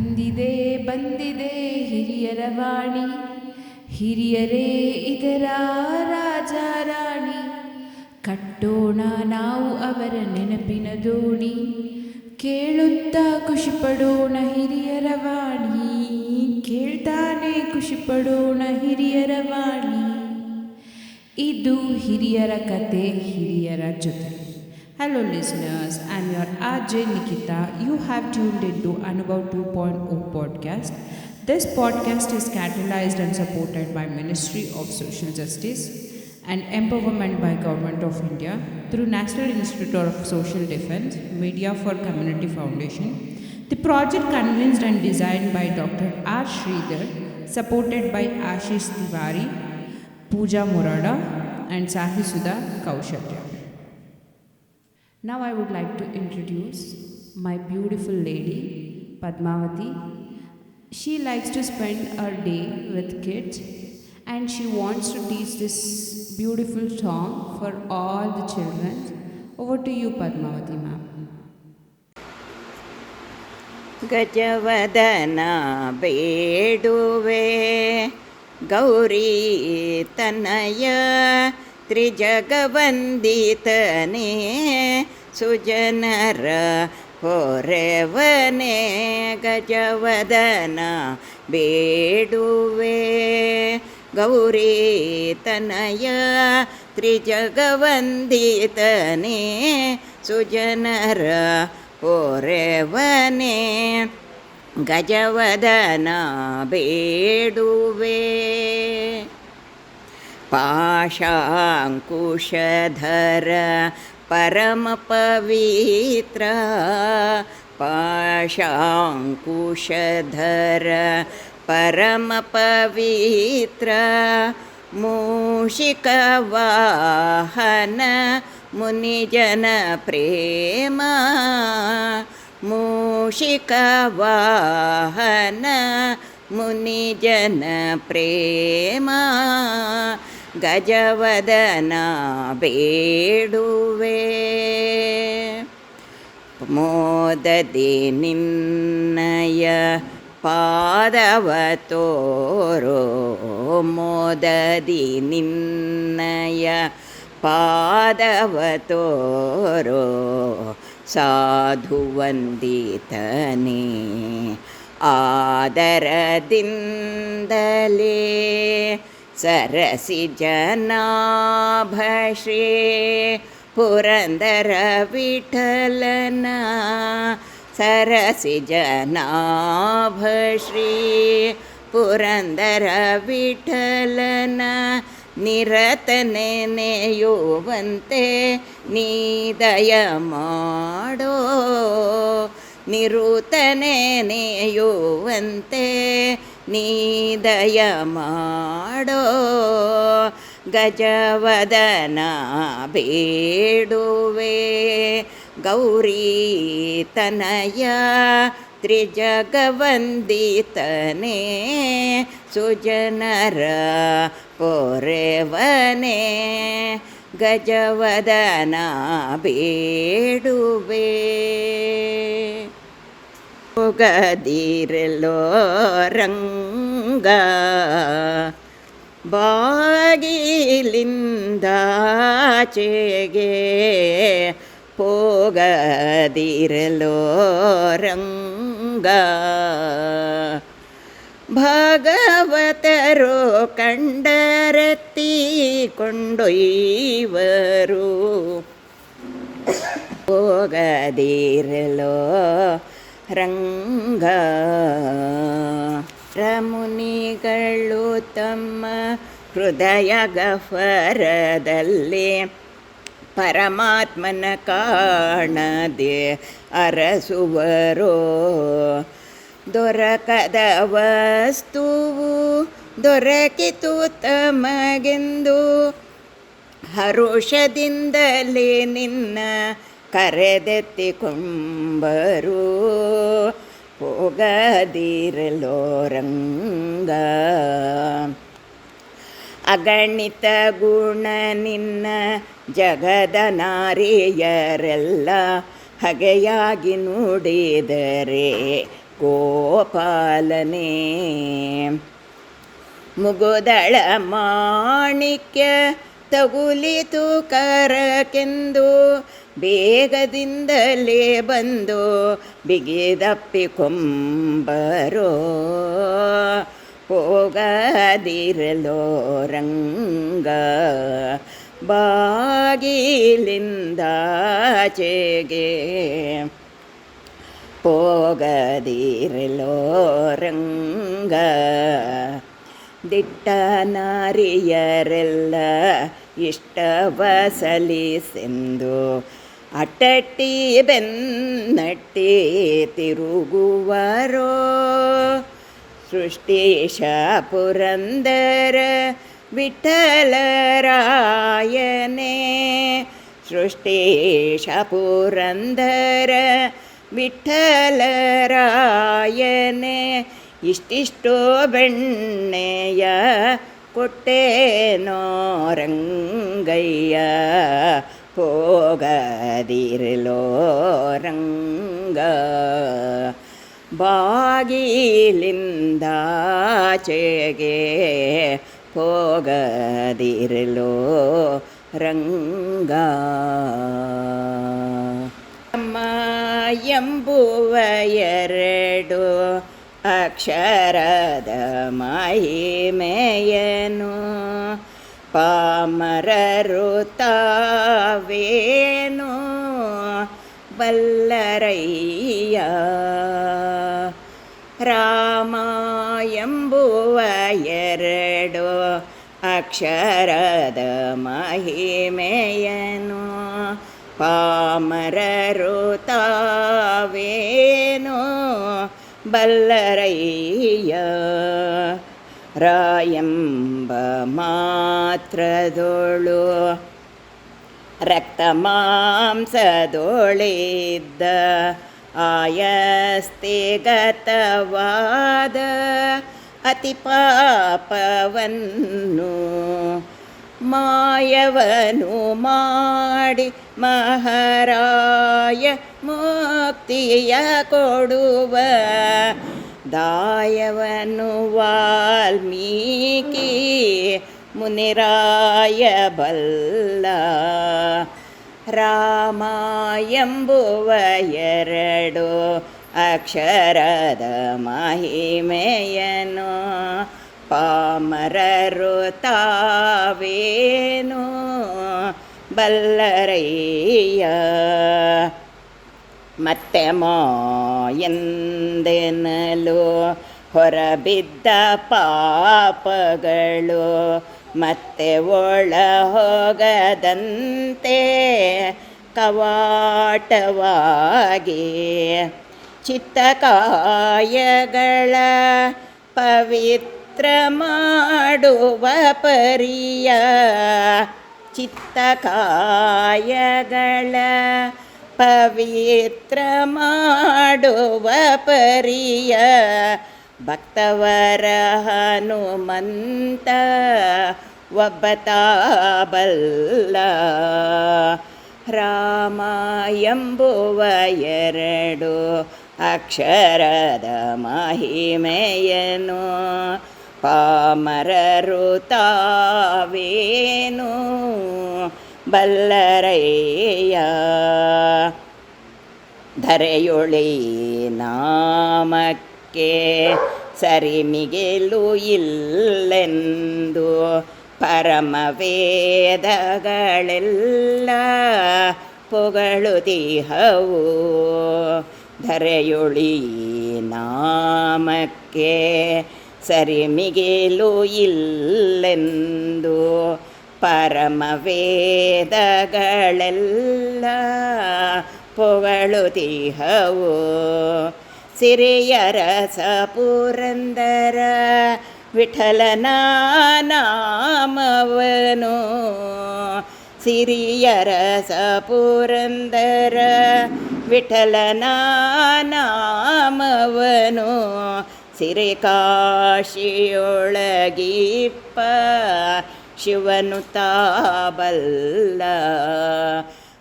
ಬಂದಿದೆ ಬಂದಿದೆ ಹಿರಿಯರ ವಾಣಿ, ಹಿರಿಯರೇ ಇದರ ರಾಜ ರಾಣಿ. ಕಟ್ಟೋಣ ನಾವು ಅವರ ನೆನಪಿನ ದೋಣಿ, ಕೇಳುತ್ತಾ ಖುಷಿ ಪಡೋಣ ಹಿರಿಯರ ವಾಣಿ, ಕೇಳ್ತಾನೆ ಖುಷಿ ಪಡೋಣ ಹಿರಿಯರ ವಾಣಿ. ಇದು ಹಿರಿಯರ ಕತೆ ಹಿರಿಯರ ಜೊತೆ. Hello listeners, I'm your RJ Nikita. You have tuned into Anubhav 2.0 podcast. This podcast is catalyzed and supported by Ministry of Social Justice and Empowerment by Government of India through National Institute of Social Defense, Media for Community Foundation. The project conceived and designed by Dr. R. Sridhar, supported by Ashish Tiwari, Pooja Murada and Sahi Sudha Kaushalya. Now I would like to introduce my beautiful lady, Padmavati. She likes to spend her day with kids and she wants to teach this beautiful song for all the children. Over to you, Padmavati ma'am. ಗಜವದನ ಬೇಡುವೆ ಗೌರಿ ತನಯ ತ್ರಿಜಗವಂದಿತನೇ ಸುಜನರ ಹೊರೆವನೇ. ಗಜವದನ ಬೇಡುವೆ ಗೌರಿ ತನಯ ತ್ರಿಜಗವಂದಿತನೇ ಸುಜನರ ಹೊರೆವನೇ. ಗಜವದನ ಬೇಡುವೆ ಪಾಶಾಂಕುಶಧರ ಪರಮ ಪವಿತ್ರ, ಪಾಶಾಂಕುಶಧರ ಪರಮ ಪವಿತ್ರ. ಮೂಷಿಕ ವಾಹನ ಮುನಿಜನ ಪ್ರೇಮ, ಮೂಷಿಕ ವಾಹನ ಮುನಿಜನ ಪ್ರೇಮ. ಗಜವದನ ಬೇಡುವೆ ಮೋದದಿ ನಿನ್ನಯ ಪಾದವ ತೋರೋ, ಮೋದದಿ ನಿನ್ನಯ ಪಾದವ ತೋರೋ. ಸಾಧುವಂದಿತನೇ ಆದರದಿಂದಲೇ ಸರಸಿ ಜನಾಭ ಶ್ರೀ ಪುರಂದರ ವಿಠಲನ, ಸರಸಿ ಜನಾಭ ಶ್ರೀ ಪುರಂದರ ವಿಠಲನ. ನಿರತನೆ ನೆನೆಯುವಂತೆ ನೀ ದಯ ಮಾಡೋ, ನಿರುತನೆ ನೆನೆಯುವಂತೆ ನೀ ದಯ ಮಾಡೋ. ಗಜವದನ ಬೇಡುವೆ ಗೌರಿ ತನಯ ತ್ರಿಜಗವಂದಿತನೇ ಸುಜನರ ಪೊರೆವನೇ. ಗಜವದನ ಬೇಡುವೆ ಹೋಗದಿರಲೋ ರಂಗ ಬಾಗಿಲಿಂದಾಚೆಗೆ, ಹೋಗದಿರಲೋ ರಂಗ. ಭಾಗವತರು ಕಂಡರತ್ತಿ ಕೊಂಡೊಯ್ವರು, ಹೋಗದಿರಲೋ ರಂಗ. ರಮುನಿಗಳು ತಮ್ಮ ಹೃದಯ ಗಹ್ವರದಲ್ಲಿ ಪರಮಾತ್ಮನ ಕಾಣದೆ ಅರಸುವರೋ. ದೊರಕದ ವಸ್ತುವು ದೊರಕಿತು ತಮಗೆಂದು ಹರುಷದಿಂದಲೇ ನಿನ್ನ ಕರೆದೆತ್ತಿಕೊಂಬರು. ಹೋಗದಿರಲೋ ರಂಗ. ಅಗಣಿತ ಗುಣ ನಿನ್ನ ಜಗದ ನಾರಿಯರೆಲ್ಲ ಹಗೆಯಾಗಿ ನುಡಿದರೆ ಗೋಪಾಲನೇ. ಮುಗುದಳ ಮಾಣಿಕ್ಯ ತಗುಲಿತು ಕರಕೆಂದು ಬೇಗದಿಂದಲೇ ಬಂದು ಬಿಗಿದಪ್ಪಿಕೊಂಬರೋ. ಹೋಗದಿರಲೋ ರಂಗ ಬಾಗಿಲಿಂದಾಚೆಗೆ, ಹೋಗದಿರಲೋ ರಂಗ. ದಿಟ್ಟ ನಾರಿಯರೆಲ್ಲ ಇಷ್ಟವ ಸಲಿಸೆಂದು ಅಟ್ಟಟ್ಟಿ ಬೆನ್ನಟ್ಟಿ ತಿರುಗುವರೋ. ಸೃಷ್ಟೀಶ ಪುರಂದರ ವಿಠಲರಾಯನೇ, ಸೃಷ್ಟೀಶ ಪುರಂದರ ವಿಠಲರಾಯನೇ. ಇಷ್ಟಿಷ್ಟೋ ಬೆಣ್ಣೆಯ ಕೊಟ್ಟೇನೋ ರಂಗಯ್ಯ, ಹೋಗದಿರಲೋ ರಂಗ ಬಾಗಿಲಿಂದಾಚೆಗೆ, ಹೋಗದಿರಲೋ ರಂಗ. ಅಮ್ಮ ಎಂಬುವ ಎರಡು ಅಕ್ಷರದ ಮಹಿಮೆಯನು ಪಾಮರರು ತಾವೇನು ಬಲ್ಲರಯ್ಯ. ರಾಮ ಎಂಬುವ ಎರಡು ಅಕ್ಷರದ ಮಹಿಮೆಯನು ಪಾಮರರು ತಾವೇನು ಬಲ್ಲರಯ್ಯ. ರಾಯಂಬ ಮಾತ್ರದೊಳು ರಕ್ತ ಮಾಂಸದೊಳಿದ್ದ ಆಯಸ್ತಿಗತವಾದ ಅತಿ ಪಾಪವನ್ನು ಮಾಯವನು ಮಾಡಿ ಮಹಾರಾಯ ಮುಕ್ತಿಯ ಕೊಡುವ. ದಾಯವನು ವಾಲ್ಮೀಕಿ ಮುನಿರಾಯ ಬಲ್ಲ. ರಾಮ ಎಂಬುವ ಎರಡು ಅಕ್ಷರದ ಮಹಿಮೆಯನು ಪಾಮರರು ತಾವೇನು ಬಲ್ಲರಯ್ಯ. ಮತ್ತೆ ಎಂದೆನಲು ಹೊರಬಿದ್ದ ಪಾಪಗಳು ಮತ್ತೆ ಒಳ ಹೋಗದಂತೆ ಕವಾಟವಾಗಿ ಚಿತ್ತಕಾಯಗಳ ಪವಿತ್ರ ಮಾಡುವ ಪರಿಯ. ಚಿತ್ತಕಾಯಗಳ ಪವಿತ್ರ ಮಾಡುವ ಪರಿಯ ಭಕ್ತವರ ಹನುಮಂತ ಒಬ್ಬತ ಬಲ್ಲ. ರಾಮ ಎಂಬುವ ಎರಡು ಅಕ್ಷರದ ಮಹಿಮೆಯನು ಪಾಮರರು ತಾವೇನು ಬಲ್ಲರಯ್ಯ. ಧರೆಯೊಳಿ ನಾಮಕ್ಕೆ ಸರಿಮಿಗೆಲು ಇಲ್ಲೆಂದು ಪರಮ ವೇದಗಳೆಲ್ಲ ಪೊಗಳುತಿಹವು. ಧರೆಯೊಳಿ ನಾಮಕ್ಕೆ ಸರಿಮಿಗೆಲು ಇಲ್ಲೆಂದು ಪರಮ ವೇದಗಳೆಲ್ಲ ಪೊಗಳುತಿಹವು. ಸಿರಿಯರಸ ಪುರಂದರ ವಿಠಲನ ನಾಮವನು. ಸಿರಿಯರಸ ಪುರಂದರ ವಿಠಲನ ನಾಮವನು. ಸಿರಿ ಕಾಶಿಯೊಳಗಿಪ್ಪ ಶಿವನು ತಾಬಲ್ಲ.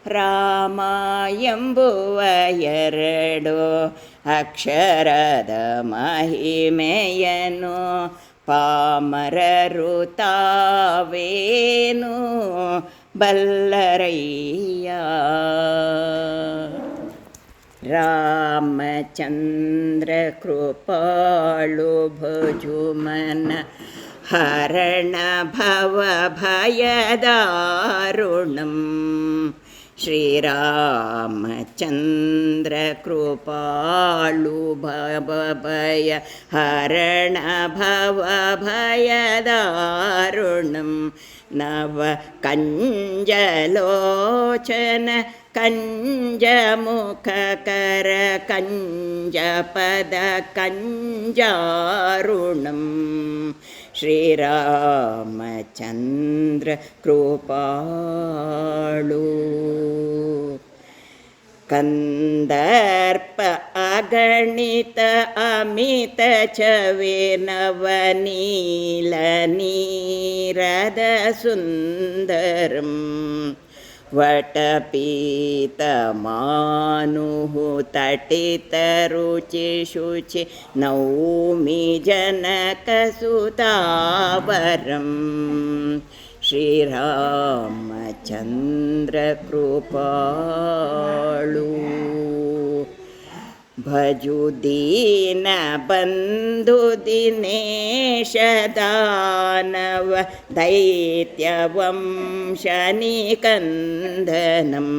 ರಾಮ ಎಂಬುವ ಎರಡು ಅಕ್ಷರದ ಮಹಿಮೆಯನು ಪಾಮರರು ತಾವೇನು ಬಲ್ಲರಯ್ಯ. ರಾಮಚಂದ್ರ ಕೃಪಾಳು ಭಜುಮನ ಹರಣ ಭವ ಭಯದಾರುಣಂ. ಶ್ರೀರಾಮಚಂದ್ರ ಕೃಪಾಳು ಭಯ ಹರಣ ಭವ ಭಯದಾರುಣಂ. ನವ ಕಂಜಲೋಚನ ಕಂಜಮುಖಕರ ಕಂಜಪದ ಕಂಜಾರುಣಂ. ಶ್ರೀರಾಮಚಂದ್ರ ಕೃಪಾಳು. ಕಂದರ್ಪ ಅಗಣಿತ ಅಮಿತ ಚವೆ ನವನೀಲ ನೀರದ ಸುಂದರಂ. ವಟಪೀತಮಾನುಃ ತಟಿತರುಚಿ ಶುಚಿ ನೌಮಿ ಜನಕಸುತಾವರಂ. ಶ್ರೀರಾಮಚಂದ್ರ ಕೃಪಾಳು. ಭಜು ದೀನ ಬಂಧು ದಿನೇಶ ದಾನವ ದೈತ್ಯವಂಶನಿಕಂದನಂ.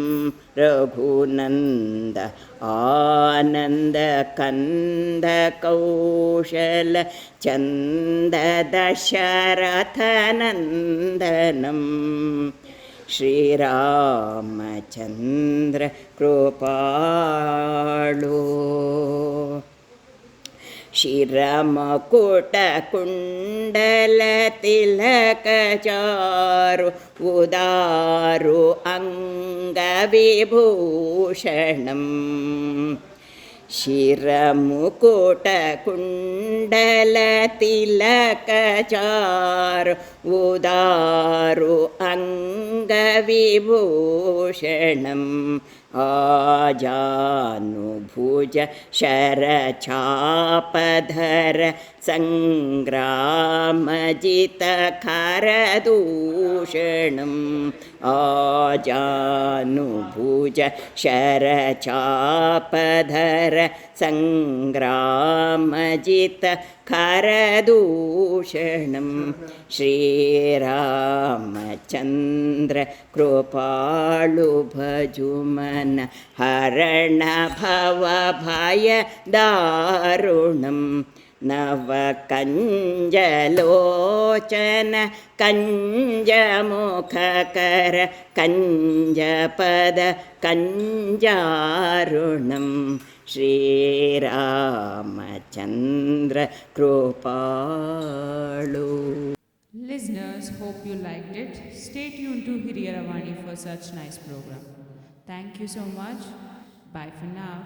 ರಘುನಂದ ಆನಂದ ಕಂದ ಕೌಶಲ ಚಂದ ದಶರಥನಂದನಂ. ಶ್ರೀರಾಮಚಂದ್ರ ಕೃಪಾಳು. ಶಿರಮಕುಟ ಕುಂಡಲ ತಿಲಕ ಚಾರು ಉದಾರು ಅಂಗವಿಭೂಷಣಂ. ಶಿರಮುಕುಟ ಕುಂಡಲ ತಿಲಕ ಚಾರು ಉದಾರು ಅಂಗವಿಭೂಷಣಂ. ಆಜಾನುಭುಜ ಶರಚಾಪಧರ ಸಂಗ್ರಾಮಜಿತ ಖರದೂಷಣಂ. ಆಜಾನುಭುಜ ಶರಚಾಪಧರ ಸಂಗ್ರಾಮಜಿತ ಖರದೂಷಣಂ. ಶ್ರೀರಾಮಚಂದ್ರ ಕೃಪಾಳು ಭಜುಮನ ಹರಣ ಭವ ಭಯ ದಾರುಣಂ. ನವ ಕಂಜಲೋಚನ ಕಂಜಮುಖಕರ ಕಂಜಪದ ಕಂಜಾರುಣಂ. Sriramachandra ಕೃಪಾಳು. Listeners, hope you liked it. Stay tuned to Hiriyaravani for such nice program. Thank you so much. Bye for now.